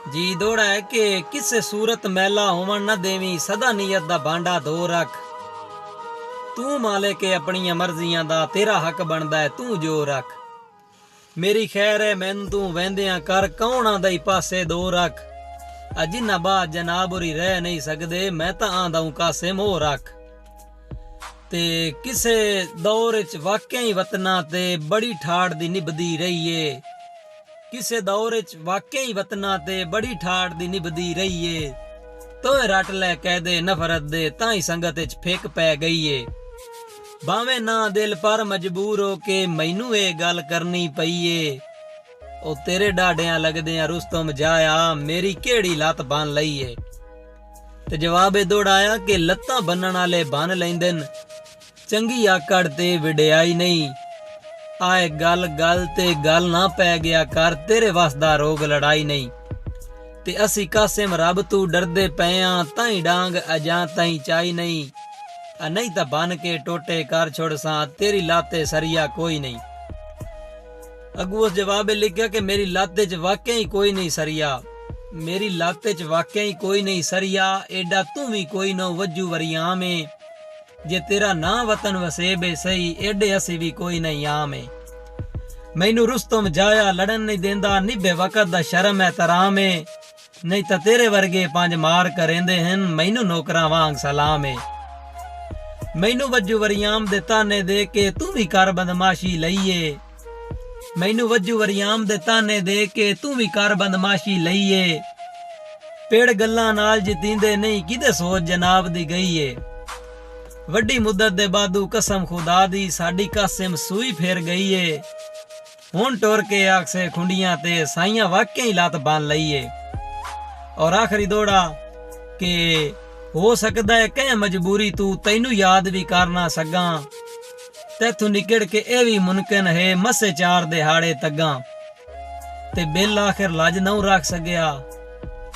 जी दौड़ा है कि किसे सूरत मैला होवन न देवी सदा नीयत दा भांडा धो रख। तू मालिक है अपनियां मर्जियां दा तेरा हक बनदा है तू जो रख। मेरी खैर है मैनू तू वहंदियां कर कौणा दई पासे दो रख। जिन्ना बाद जनाब उरी रह नहीं सकदे मैं तां आंदा हूं कासे मोह रख। ते किसे दौर च वाकई ही वतना ते बड़ी ठाड़ दी निभदी रही है। किसे दौर च वाकई वतना ते बड़ी ठाड़ दी निभदी रही है। तो रट लै कहदे नफरत दे ताई संगत च फेक पै गई है। भावें ना दिल पर मजबूर हो के मैनू ये गल करनी पई है। ओ तेरे डाडियां लगदियां रुस्तम जाया मेरी केड़ी लत बन लई है। ते जवाब दौड़ाया कि लत्तां बनण वाले बन लैंदे न चंगी आकड़ ते विड़ियाई नहीं। आए गल गल ते गल ना पै गया कर तेरे वसदा रोग लड़ाई नहीं। ते असी कासिम रब तू डरदे पए ताई डांग अजां ताई चाई नहीं। नहीं तां बन के टोटे कर छोड़ सा तेरी लाते सरिया कोई नहीं। अगू उस जवाब लिखा कि मेरी लाते च वाकई कोई नहीं सरिया। मेरी लाते च वाकई कोई नहीं सरिया एडा तू भी कोई न वजू वरिया में। जे तेरा ना वतन वसेबे सही एडे असी भी कोई नहीं आम है। मैनू रुस्तम जाया लड़न नहीं देंदा निभे वक़्त दा शर्म है तराम है। नहीं तां तेरे वर्गे पंज मार करेंदे हैं मैनू नौकरां वांग सलाम है। मैनू वजू वरियाम दे ताने दे के तू भी कर बदमाशी लईए। मैनू वजू वरियाम दे ताने दे के तू भी कर बदमाशी लईए। पेड़ गल्लां नाल जितींदे नहीं किदे सोच जनाब दी गई है। वड्डी मुद्दत दे बादू कसम खुदा दी साडी कासिम सूई फेर गई है। हुण टुर के आखसे खुंडियां ते साइयां वाकई लत बन लईए। और आखिरी दौड़ा के हो सकदा है कह मजबूरी तू तैनू याद भी कर ना सगा। तैथू निकड़ के ए भी मुमकिन है मसे चार दिहाड़े तगा। ते बिल आखिर लज नौ रख सगया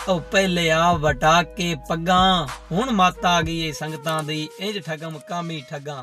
ओ पहले आप वटा के पगा। हुण मत आ गई संगतां दी इंज ठगम कामी ठगा।